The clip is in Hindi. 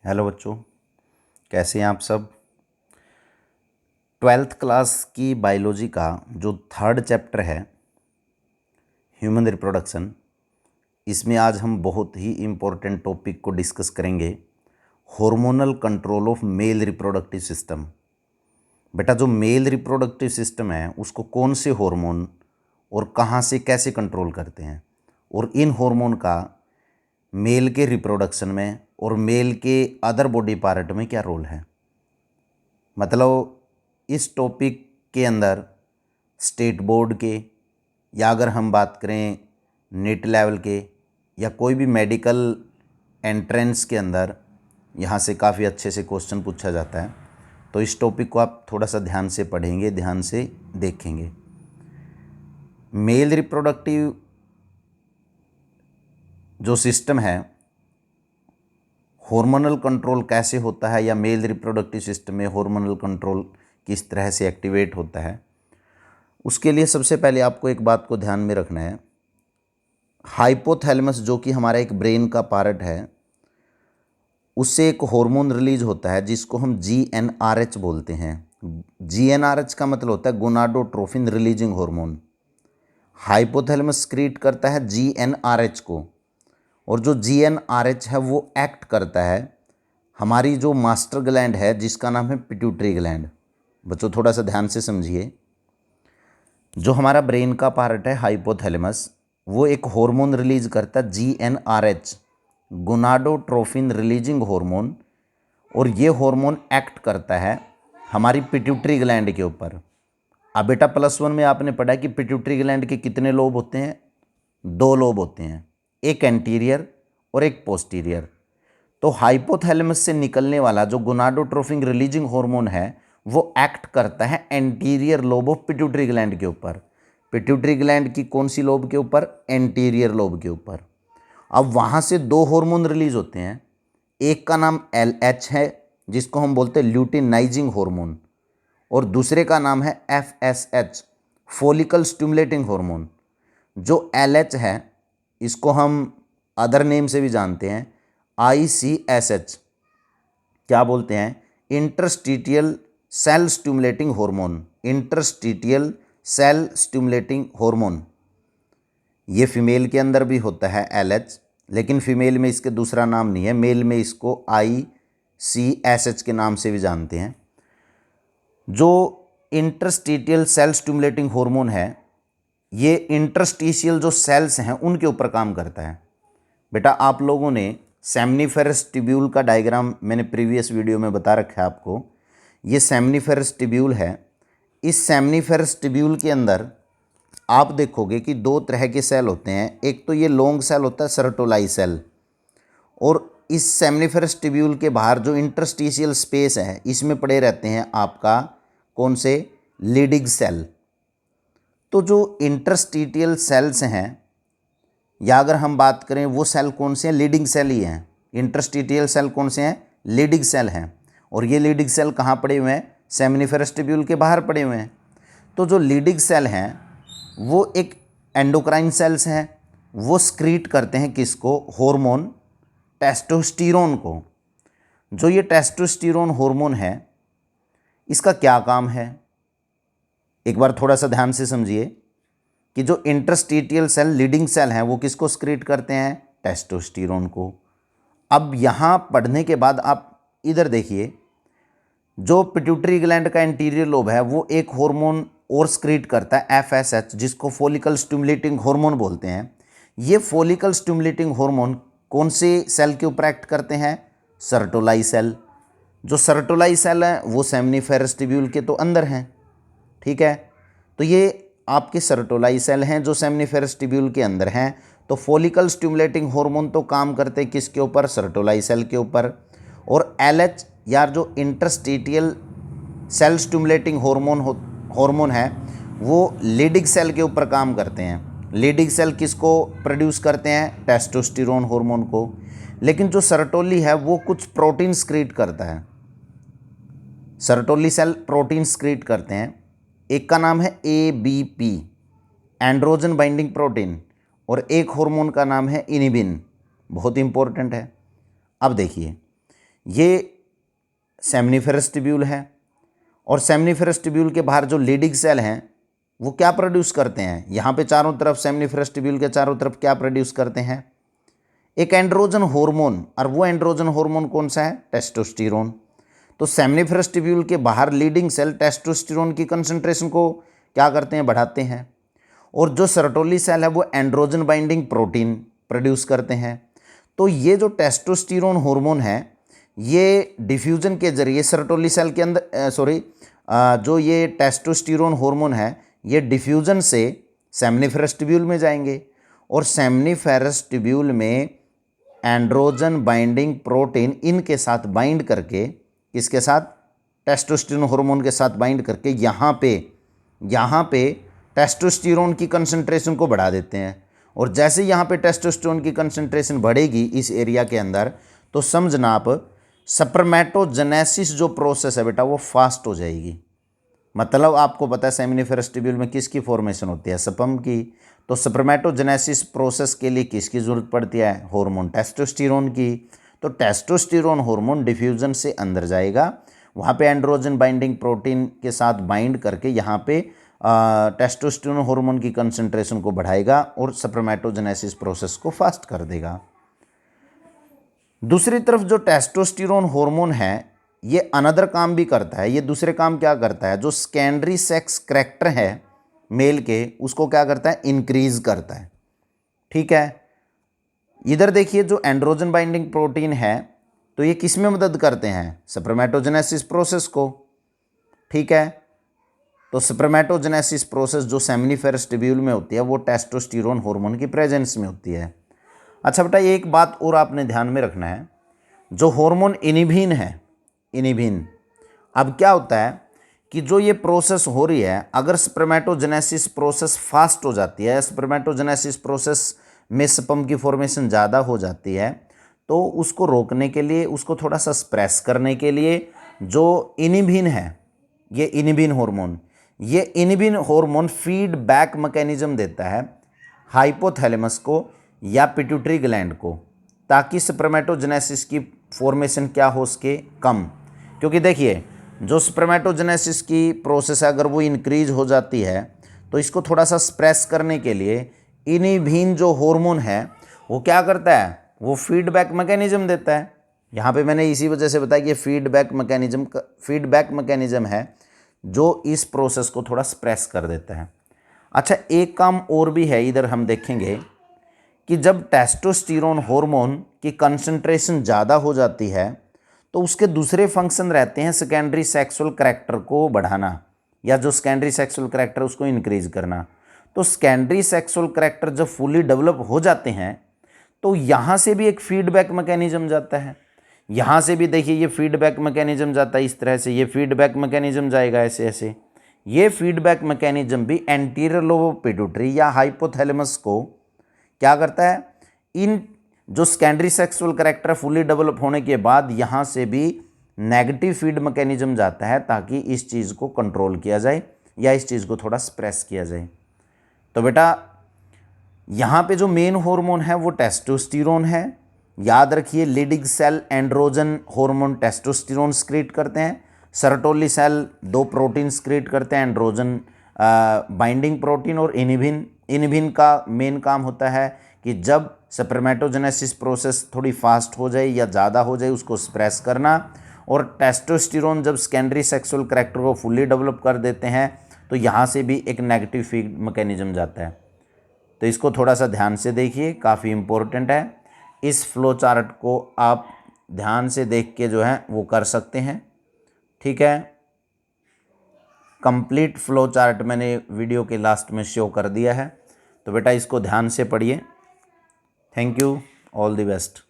हेलो बच्चों, कैसे हैं आप सब। 12th क्लास की बायोलॉजी का जो थर्ड चैप्टर है ह्यूमन रिप्रोडक्शन, इसमें आज हम बहुत ही इम्पोर्टेंट टॉपिक को डिस्कस करेंगे, hormonal control of male reproductive system. बेटा, जो मेल रिप्रोडक्टिव सिस्टम है उसको कौन से हार्मोन और कहाँ से कैसे कंट्रोल करते हैं, और इन हार्मोन का मेल के रिप्रोडक्शन में और मेल के अदर बॉडी पार्ट में क्या रोल है। मतलब इस टॉपिक के अंदर स्टेट बोर्ड के, या अगर हम बात करें नेट लेवल के, या कोई भी मेडिकल एंट्रेंस के अंदर यहाँ से काफ़ी अच्छे से क्वेश्चन पूछा जाता है। तो इस टॉपिक को आप थोड़ा सा ध्यान से पढ़ेंगे, ध्यान से देखेंगे। मेल रिप्रोडक्टिव जो सिस्टम है, हार्मोनल कंट्रोल कैसे होता है, या मेल रिप्रोडक्टिव सिस्टम में हार्मोनल कंट्रोल किस तरह से एक्टिवेट होता है, उसके लिए सबसे पहले आपको एक बात को ध्यान में रखना है। हाइपोथैलेमस जो कि हमारा एक ब्रेन का पार्ट है, उससे एक हार्मोन रिलीज होता है जिसको हम GnRH बोलते हैं। GnRH का मतलब होता है gonadotrophin releasing hormone. Hypothalamus create करता है GnRH को, और जो GnRH है वो एक्ट करता है हमारी जो मास्टर ग्लैंड है जिसका नाम है पिट्यूटरी ग्लैंड। बच्चों थोड़ा सा ध्यान से समझिए। जो हमारा ब्रेन का पार्ट है हाइपोथैलेमस, वो एक हार्मोन रिलीज करता है GnRH, गोनाडोट्रोफिन रिलीजिंग हार्मोन, और ये हार्मोन एक्ट करता है हमारी पिट्यूटरी ग्लैंड के ऊपर। अब बेटा +1 में आपने पढ़ा कि पिट्यूटरी ग्लैंड के कितने लोब होते हैं? 2 लोब होते हैं, एक एंटीरियर और एक पोस्टीरियर। तो हाइपोथैलेमस से निकलने वाला जो गोनाडोट्रोफिन रिलीजिंग हार्मोन है वो एक्ट करता है anterior lobe of pituitary gland के ऊपर। पिट्यूटरी ग्लैंड की कौन सी लोब के ऊपर? एंटीरियर लोब के ऊपर। अब वहाँ से 2 हार्मोन रिलीज होते हैं, एक का नाम LH है जिसको हम बोलते हैं ल्यूटिनाइजिंग हार्मोन, और दूसरे का नाम है FSH, फॉलिकल स्टिमुलेटिंग हार्मोन। जो LH है इसको हम अदर नेम से भी जानते हैं, ICSH, क्या बोलते हैं? Interstitial cell stimulating hormone. Interstitial cell stimulating hormone ये फीमेल के अंदर भी होता है LH, लेकिन फीमेल में इसके दूसरा नाम नहीं है, मेल में इसको ICSH के नाम से भी जानते हैं। जो इंटरस्टिटियल सेल स्टिमुलेटिंग हार्मोन है ये इंटरस्टिशियल जो सेल्स हैं उनके ऊपर काम करता है। बेटा आप लोगों ने सेमनीफेरस ट्यूब्यूल का डायग्राम मैंने प्रीवियस वीडियो में बता रखा है आपको। ये सेमनीफेरस ट्यूब्यूल है। इस सेमनीफेरस ट्यूब्यूल के अंदर आप देखोगे कि 2 तरह के सेल होते हैं। एक तो ये लॉन्ग सेल होता है सर्टोलाई सेल, और इस सेमनीफेरस ट्यूब्यूल के बाहर जो इंटरस्टिशियल स्पेस है इसमें पड़े रहते हैं आपका कौन से? Leydig cell. तो जो इंटरस्टिशियल सेल्स हैं, या अगर हम बात करें वो सेल कौन से हैं? लीडिंग सेल ही हैं। इंटरस्टिशियल सेल कौन से हैं? लीडिंग सेल हैं। और ये लीडिंग सेल कहाँ पड़े हुए हैं? सेमनीफेरस ट्यूब्यूल के बाहर पड़े हुए हैं। तो जो लीडिंग सेल हैं वो एक एंडोक्राइन सेल्स हैं, वो स्क्रीट करते हैं किसको? हार्मोन टेस्टोस्टेरोन को। जो ये टेस्टोस्टेरोन हार्मोन है इसका क्या काम है? एक बार थोड़ा सा ध्यान से समझिए कि जो इंटरस्टिशियल सेल लीडिंग सेल हैं वो किसको स्क्रीट करते हैं? टेस्टोस्टेरोन को। अब यहाँ पढ़ने के बाद आप इधर देखिए, जो पिट्यूटरी ग्लैंड का इंटीरियर लोब है वो एक हार्मोन और स्क्रीट करता है FSH, जिसको फॉलिकल स्टिमुलेटिंग हार्मोन बोलते हैं। ये फॉलिकल स्टिमुलेटिंग हार्मोन कौन से सेल के ऊपर एक्ट करते हैं? सर्टोलाई सेल। जो सर्टोलाई सेल है वो सेमनीफेरस ट्यूब्यूल के तो अंदर हैं, ठीक है। तो ये आपके सर्टोलाई सेल हैं जो सेमनीफेरस ट्यूब्यूल के अंदर हैं। तो फॉलिकल स्टिमुलेटिंग हार्मोन तो काम करते हैं किसके ऊपर? सर्टोलाई सेल के ऊपर। और LH या जो इंटरस्टिशियल सेल स्टिमुलेटिंग हार्मोन है वो लीडिंग सेल के ऊपर काम करते हैं। लीडिंग सेल किसको प्रोड्यूस करते हैं? टेस्टोस्टेरोन हार्मोन को। लेकिन जो सर्टोली है वो कुछ प्रोटीन स्क्रीट करता है। सर्टोली सेल प्रोटीन स्क्रीट करते हैं। एक का नाम है ABP, एंड्रोजन बाइंडिंग प्रोटीन, और एक हार्मोन का नाम है इनिबिन, बहुत इंपॉर्टेंट है। अब देखिए, ये सेमनीफेरस ट्यूब्यूल है, और सेमनीफेरस ट्यूब्यूल के बाहर जो लीडिंग सेल हैं वो क्या प्रोड्यूस करते हैं, यहाँ पे चारों तरफ सेमनीफेरस ट्यूब्यूल के चारों तरफ क्या प्रोड्यूस करते हैं, एक एंड्रोजन हार्मोन, और वो एंड्रोजन हार्मोन कौन सा है, टेस्टोस्टेरोन। तो सेमनीफेरस ट्यूब्यूल के बाहर लीडिंग सेल टेस्टोस्टेरोन की कंसंट्रेशन को क्या करते हैं, बढ़ाते हैं, और जो सर्टोली सेल है वो एंड्रोजन बाइंडिंग प्रोटीन प्रोड्यूस करते हैं। तो ये जो टेस्टोस्टेरोन हार्मोन है ये डिफ्यूजन के जरिए सर्टोली सेल के अंदर जो ये टेस्टोस्टेरोन हार्मोन है ये डिफ्यूजन से सेमनीफेरस ट्यूब्यूल में जाएंगे, और सेमनीफेरस ट्यूब्यूल में एंड्रोजन बाइंडिंग प्रोटीन इनके साथ बाइंड करके, किसके साथ, टेस्टोस्टेरोन हार्मोन के साथ बाइंड करके यहाँ पे टेस्टोस्टेरोन की कंसंट्रेशन को बढ़ा देते हैं। और जैसे यहाँ पे टेस्टोस्टेरोन की कंसंट्रेशन बढ़ेगी इस एरिया के अंदर, तो समझना आप स्पर्मेटोजेनेसिस जो प्रोसेस है बेटा वो फास्ट हो जाएगी। मतलब आपको पता है सेमनीफेरस ट्यूब्यूल में किसकी फॉर्मेशन होती है, स्पर्म की। तो स्पर्मेटोजेनेसिस प्रोसेस के लिए किसकी ज़रूरत पड़ती है, हार्मोन टेस्टोस्टेरोन की। तो टेस्टोस्टेरोन हार्मोन डिफ्यूजन से अंदर जाएगा, वहाँ पे एंड्रोजन बाइंडिंग प्रोटीन के साथ बाइंड करके यहाँ पे टेस्टोस्टेरोन हार्मोन की कंसंट्रेशन को बढ़ाएगा और स्पर्मेटोजेनेसिस प्रोसेस को फास्ट कर देगा। दूसरी तरफ जो टेस्टोस्टेरोन हार्मोन है ये अनदर काम भी करता है। ये दूसरे काम क्या करता है, जो सेकेंडरी सेक्स करैक्टर है मेल के उसको क्या करता है, इंक्रीज करता है। ठीक है, इधर देखिए जो एंड्रोजन बाइंडिंग प्रोटीन है तो ये किस में मदद करते हैं, स्पर्मेटोजेनेसिस प्रोसेस को। ठीक है, तो स्पर्मेटोजेनेसिस प्रोसेस जो सेमनीफेरस ट्यूब्यूल में होती है वो टेस्टोस्टेरोन हार्मोन की प्रेजेंस में होती है। अच्छा बेटा एक बात और आपने ध्यान में रखना है, जो हार्मोन इनिबिन है, इनिबिन, अब क्या होता है कि जो ये प्रोसेस हो रही है अगर स्पर्मेटोजेनेसिस प्रोसेस फास्ट हो जाती है, स्पर्मेटोजेनेसिस प्रोसेस में स्पर्म की फॉर्मेशन ज़्यादा हो जाती है, तो उसको रोकने के लिए, उसको थोड़ा सा स्प्रेस करने के लिए जो इनिबिन है, ये इनिबिन हार्मोन, ये इनिबिन हार्मोन फीडबैक मैकेनिज्म देता है हाइपोथैलेमस को या पिट्यूटरी ग्लैंड को, ताकि स्पर्मेटोजेनेसिस की फॉर्मेशन क्या हो सके, कम। क्योंकि देखिए जो स्पर्मेटोजेनेसिस की प्रोसेस है अगर वो इंक्रीज हो जाती है तो इसको थोड़ा सा स्प्रेस करने के लिए इनिबिन जो हार्मोन है वो क्या करता है, वो फीडबैक मैकेनिज्म देता है। यहाँ पे मैंने इसी वजह से बताया कि फीडबैक मैकेनिज्म है जो इस प्रोसेस को थोड़ा स्प्रेस कर देता है। अच्छा एक काम और भी है, इधर हम देखेंगे कि जब टेस्टोस्टेरोन हार्मोन की कंसंट्रेशन ज़्यादा हो जाती है तो उसके दूसरे फंक्शन रहते हैं सेकेंडरी सेक्सुअल करैक्टर को बढ़ाना, या जो सेकेंडरी सेक्सुअल करैक्टर उसको इंक्रीज करना। तो सेकेंडरी सेक्सुअल करैक्टर जब फुली डेवलप हो जाते हैं तो यहाँ से भी एक फीडबैक मैकेनिज्म जाता है, यहाँ से भी देखिए ये फीडबैक मैकेनिज्म जाता है इस तरह से, ये फीडबैक मैकेनिज्म जाएगा ऐसे ऐसे। ये फीडबैक मैकेनिज्म भी एंटीरियर लोब ऑफ पिट्यूटरी या हाइपोथैलेमस को क्या करता है, इन जो secondary sexual character fully develop होने के बाद यहाँ से भी नेगेटिव फीड मैकेनिज्म जाता है ताकि इस चीज़ को कंट्रोल किया जाए या इस चीज़ को थोड़ा स्प्रेस किया जाए। तो बेटा यहाँ पे जो मेन हार्मोन है वो टेस्टोस्टेरोन है। याद रखिए Leydig cell androgen hormone testosterone secrete करते हैं, सर्टोली सेल दो प्रोटीन स्क्रीट करते हैं, एंड्रोजन बाइंडिंग प्रोटीन और इनिबिन। इनिबिन का मेन काम होता है कि जब स्पर्मेटोजेनेसिस प्रोसेस थोड़ी फास्ट हो जाए या ज़्यादा हो जाए उसको स्प्रेस करना, और टेस्टोस्टेरोन जब सेकेंडरी सेक्सुअल करैक्टर को फुली डेवलप कर देते हैं तो यहाँ से भी एक नेगेटिव फीड मैकेनिज्म जाता है। तो इसको थोड़ा सा ध्यान से देखिए, काफ़ी इम्पोर्टेंट है। इस फ्लो चार्ट को आप ध्यान से देख के जो है वो कर सकते हैं। ठीक है, कंप्लीट फ्लो चार्ट मैंने वीडियो के लास्ट में शो कर दिया है, तो बेटा इसको ध्यान से पढ़िए। Thank you, all the best.